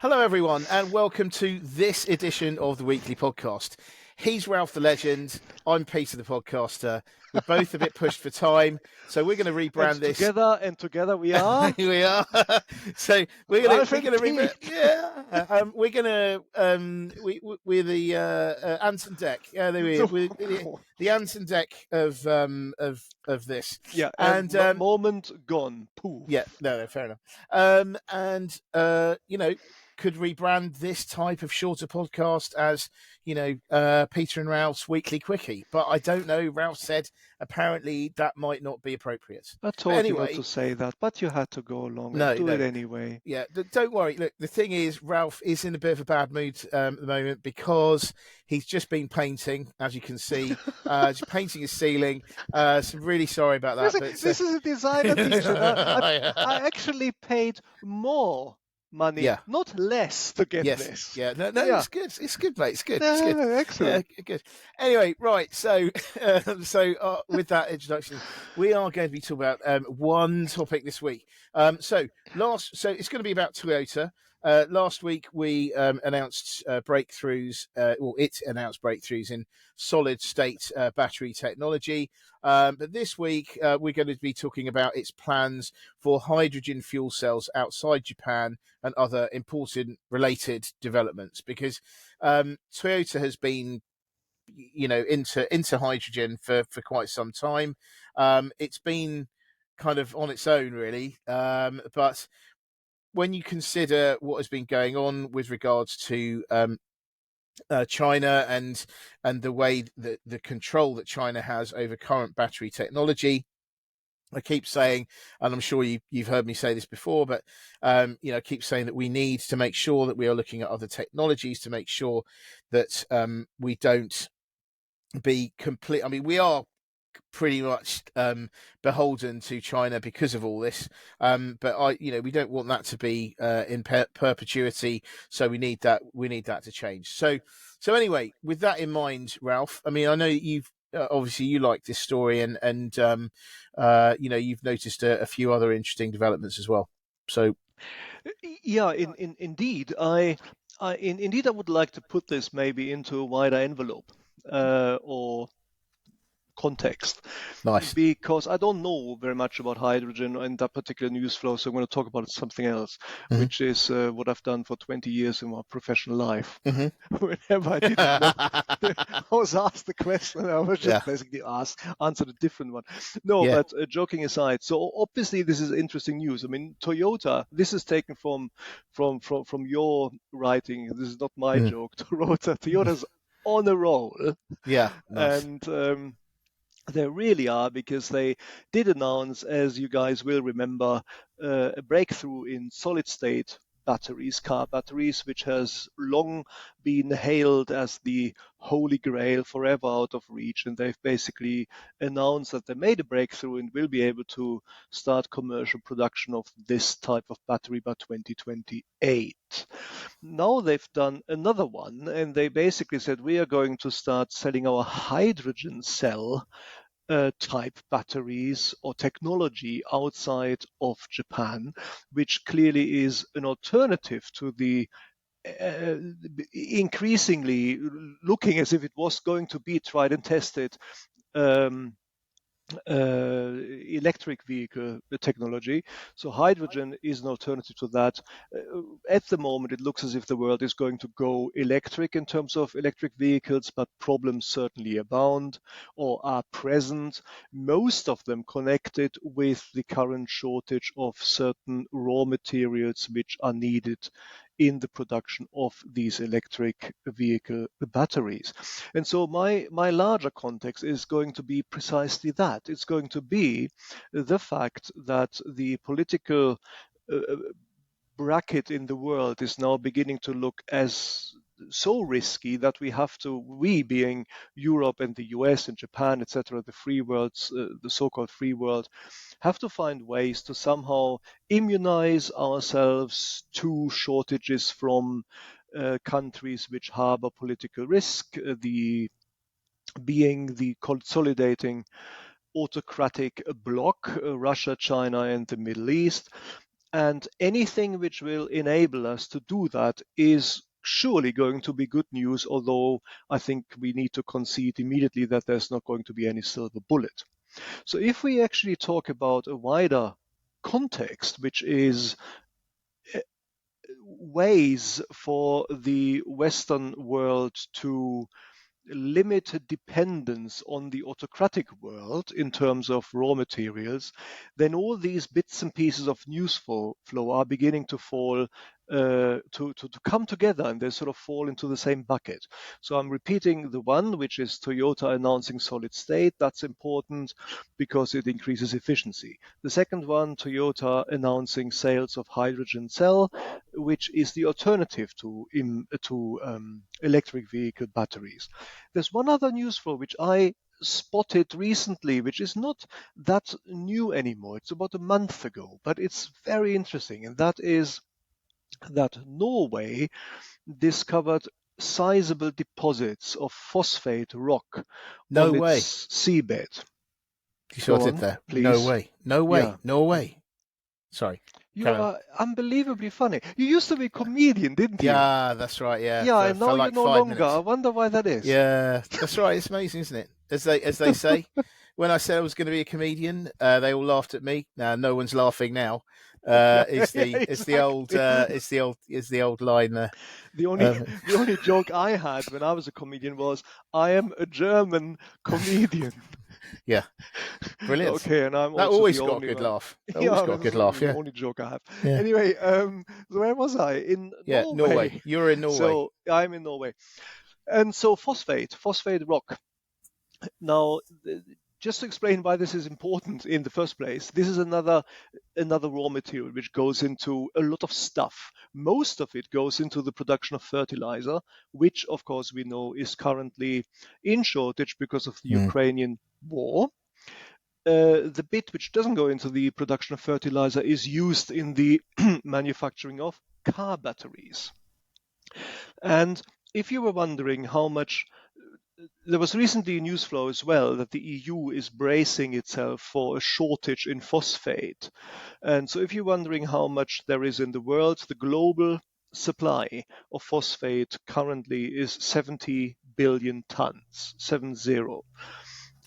Hello, everyone, and welcome to this edition of the Weekly Podcast. He's Ralph the Legend. I'm Peter the Podcaster. We're both a bit pushed for time, so we're going to rebrand this. Together we are. We are. So we're going to rebrand. Pete. Yeah, we're going to. We're the Anton Deck. Yeah, there we are. We're the Anton Deck of this. Yeah, and moment gone. Poof. Yeah, no, fair enough. Could rebrand this type of shorter podcast as, Peter and Ralph's Weekly Quickie. But I don't know. Ralph said apparently that might not be appropriate. I told you not to say that, but you had to go along and do it anyway. Yeah, don't worry. Look, the thing is, Ralph is in a bit of a bad mood at the moment because he's just been painting, as you can see, just painting his ceiling. So I'm really sorry about that. This is a designer teacher. I actually paid more money, not less, to get this. Yeah, no, it's good. It's good, mate. It's good. It's good. Excellent. Yeah, good. Anyway, right. So, with that introduction, we are going to be talking about one topic this week. So it's going to be about Toyota. Last week we announced breakthroughs. It announced breakthroughs in solid-state battery technology. But this week we're going to be talking about its plans for hydrogen fuel cells outside Japan and other important related developments. Because Toyota has been, into hydrogen for quite some time. It's been kind of on its own, really, but when you consider what has been going on with regards to China and the way that the control that China has over current battery technology, I keep saying, and I'm sure you've heard me say this before, but I keep saying that we need to make sure that we are looking at other technologies to make sure that we don't be complete. I mean, we are pretty much beholden to China because of all this, but we don't want that to be in perpetuity. So we need that to change. So anyway, with that in mind, Ralph, I mean, I know you've obviously you like this story, and you've noticed a few other interesting developments as well. So yeah, indeed, indeed I would like to put this maybe into a wider envelope or context. Nice. Because I don't know very much about hydrogen and that particular news flow, so I'm going to talk about something else, which is what I've done for 20 years in my professional life. Whenever I didn't know, I was asked the question, I was just basically answered a different one. But joking aside, so obviously this is interesting news. I mean, Toyota, this is taken from your writing. This is not my joke. Toyota's on a roll. Yeah, nice. And they really are, because they did announce, as you guys will remember, a breakthrough in solid-state batteries, car batteries, which has long been hailed as the holy grail, forever out of reach. And they've basically announced that they made a breakthrough and will be able to start commercial production of this type of battery by 2028. Now they've done another one, and they basically said, we are going to start selling our hydrogen cell type batteries or technology outside of Japan, which clearly is an alternative to the increasingly looking as if it was going to be tried and tested electric vehicle technology. So hydrogen is an alternative to that. At the moment, it looks as if the world is going to go electric in terms of electric vehicles, but problems certainly abound or are present, most of them connected with the current shortage of certain raw materials which are needed in the production of these electric vehicle batteries. And so my larger context is going to be precisely that. It's going to be the fact that the political bracket in the world is now beginning to look as so risky that we being Europe and the US and Japan, etc., the free worlds, the so-called free world, have to find ways to somehow immunize ourselves to shortages from countries which harbor political risk, being the consolidating autocratic bloc, Russia, China, and the Middle East. And anything which will enable us to do that is surely going to be good news, although I think we need to concede immediately that there's not going to be any silver bullet. So if we actually talk about a wider context, which is ways for the Western world to limit dependence on the autocratic world in terms of raw materials, then all these bits and pieces of news flow are beginning to fall to come together, and they sort of fall into the same bucket. So I'm repeating the one, which is Toyota announcing solid state. That's important because it increases efficiency. The second one, Toyota announcing sales of hydrogen cell, which is the alternative to electric vehicle batteries. There's one other news flow which I spotted recently, which is not that new anymore. It's about a month ago, but it's very interesting, and that is that Norway discovered sizable deposits of phosphate rock No on way. its seabed. You Go saw it on, there. please. No way. No way. Yeah. No way. Sorry. You Carry on. are unbelievably funny. You used to be a comedian, didn't you? Yeah, that's right. Yeah. Yeah, for, and now for you're like no 5 longer. minutes. I wonder why that is. Yeah, that's right. It's amazing, isn't it? As they say, when I said I was going to be a comedian, they all laughed at me. Now no one's laughing now. It's the old line there. The only joke I had when I was a comedian was, "I am a German comedian." Yeah, brilliant. Okay, and I'm That also always the got only a good one. laugh. That Yeah, always got a good laugh. the Yeah, only joke I have. yeah, Anyway, so where was I? In yeah. Norway. You're in Norway. So I'm in Norway, and so phosphate rock. Now, just to explain why this is important in the first place, this is another raw material which goes into a lot of stuff. Most of it goes into the production of fertilizer, which of course we know is currently in shortage because of the Ukrainian war. The bit which doesn't go into the production of fertilizer is used in the manufacturing of car batteries. And if you were wondering how much, there was recently a news flow as well that the EU is bracing itself for a shortage in phosphate. And so if you're wondering how much there is in the world, the global supply of phosphate currently is 70 billion tons, 70.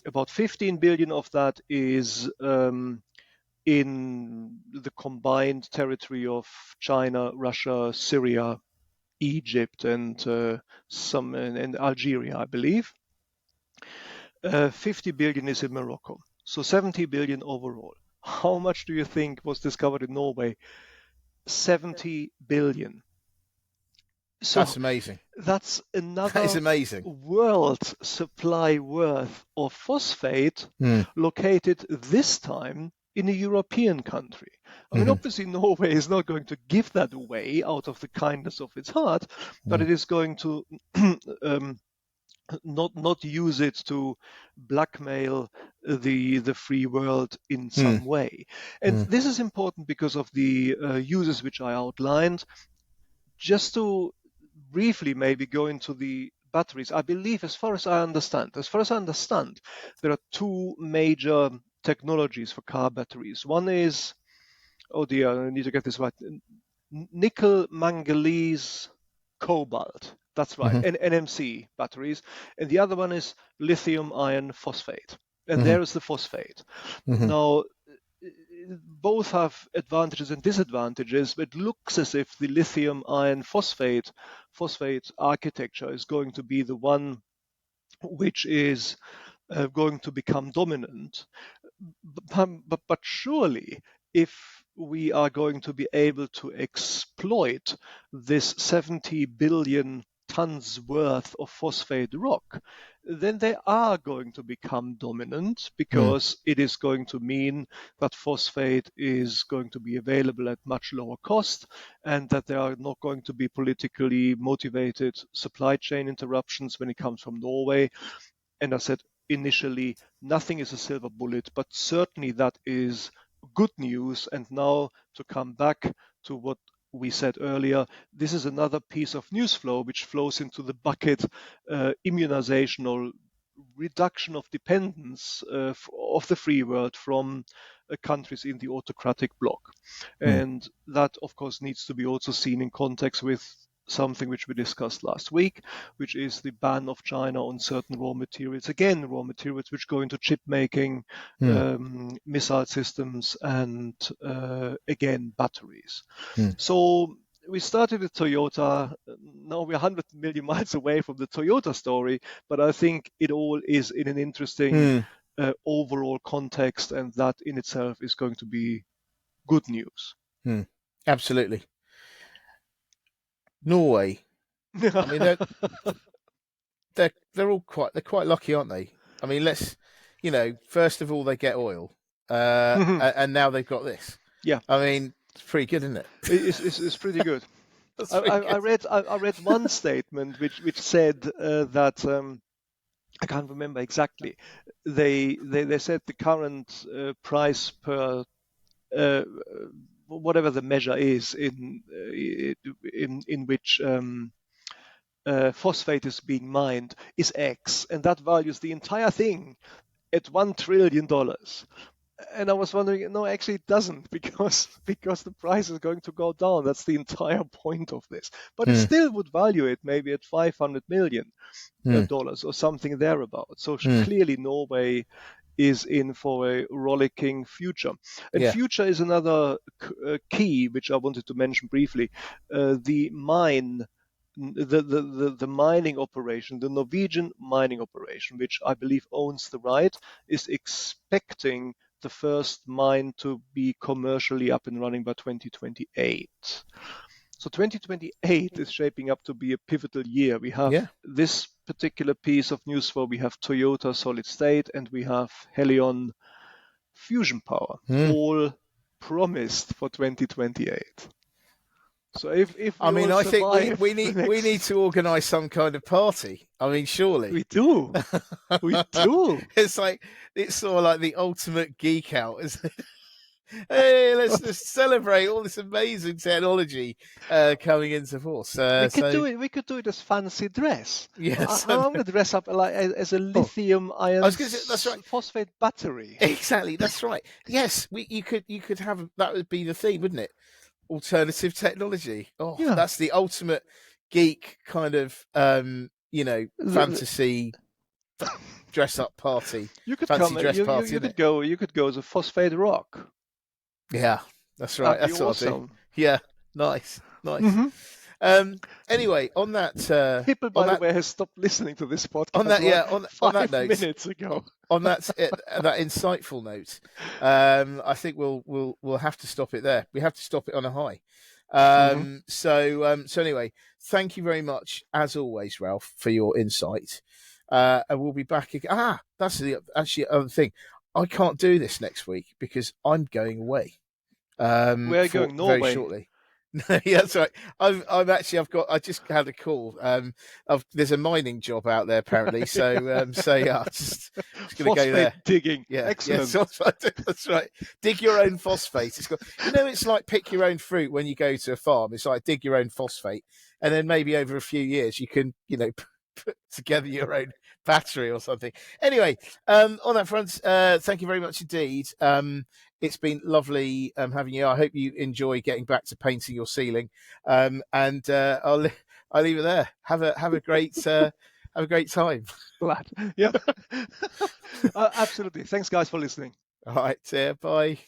About 15 billion of that is in the combined territory of China, Russia, Syria, Egypt, and and Algeria, I believe. 50 billion is in Morocco, so 70 billion overall. How much do you think was discovered in Norway? 70 billion. So that's amazing. That's another That is amazing. world supply worth of phosphate located this time in a European country. I mean, obviously, Norway is not going to give that away out of the kindness of its heart, but it is going to not use it to blackmail the free world in some way. And this is important because of the uses which I outlined. Just to briefly maybe go into the batteries, I believe, as far as I understand, there are two major technologies for car batteries. One is, oh dear, I need to get this right, nickel manganese cobalt. That's right, NMC batteries. And the other one is lithium iron phosphate. And there is the phosphate. Now, both have advantages and disadvantages, but it looks as if the lithium iron phosphate architecture is going to be the one which is going to become dominant. But surely, if we are going to be able to exploit this 70 billion tons worth of phosphate rock, then they are going to become dominant because it is going to mean that phosphate is going to be available at much lower cost and that there are not going to be politically motivated supply chain interruptions when it comes from Norway. And I said initially, nothing is a silver bullet, but certainly that is good news. And now to come back to what we said earlier, this is another piece of news flow which flows into the bucket immunization or reduction of dependence of the free world from countries in the autocratic bloc. And that, of course, needs to be also seen in context with something which we discussed last week, which is the ban of China on certain raw materials. Again, raw materials which go into chip making, missile systems, and again, batteries. So we started with Toyota. Now we're 100 million miles away from the Toyota story, but I think it all is in an interesting overall context, and that in itself is going to be good news. Absolutely. Norway. I mean, they're quite lucky, aren't they? I mean, first of all, they get oil, and now they've got this. Yeah. I mean, it's pretty good, isn't it? It's pretty good. I read one statement which said that I can't remember exactly. They said the current price per whatever the measure is in which phosphate is being mined is X, and that values the entire thing at $1 trillion. And I was wondering, no, actually it doesn't, because the price is going to go down. That's the entire point of this. But it still would value it maybe at $500 million or something thereabouts. So clearly Norway is in for a rollicking future. And future is another key which I wanted to mention briefly. The mining operation, the Norwegian mining operation, which I believe owns the right, is expecting the first mine to be commercially up and running by 2028. So 2028 is shaping up to be a pivotal year. We have this particular piece of news flow. We have Toyota Solid State, and we have Helion Fusion Power, all promised for 2028. So if I think we need to organise some kind of party. I mean, surely we do. It's sort of like the ultimate geek out, isn't it? Hey, let's just celebrate all this amazing technology coming into force. We could do it as fancy dress. Yes, I'm going to dress up as a lithium ion that's right. phosphate battery. Exactly, that's right. Yes, you could have that. Would be the theme, wouldn't it? Alternative technology. That's the ultimate geek kind of fantasy dress up party. You could fancy dress party. You could go as a phosphate rock. Yeah, that's right. That's awesome. what I do. Yeah, nice. Anyway, on that, people by the way has stopped listening to this podcast. On that, on that note, minutes ago. On that insightful note, I think we'll have to stop it there. We have to stop it on a high. So anyway, thank you very much as always, Ralph, for your insight. And we'll be back again. That's the other thing. I can't do this next week because I'm going away. We're going Norway very shortly. Yeah, that's right. I just had a call. There's a mining job out there apparently. So I'm just going to go there. Digging. Yeah, excellent. Yeah, that's right. Dig your own phosphate. It's like pick your own fruit when you go to a farm. It's like dig your own phosphate, and then maybe over a few years you can, put together your own battery or something. Anyway, on that front, thank you very much indeed. It's been lovely having you. I hope you enjoy getting back to painting your ceiling. And I'll leave it there. Have a great time. Glad. Yeah. Absolutely. Thanks, guys, for listening. All right. Bye.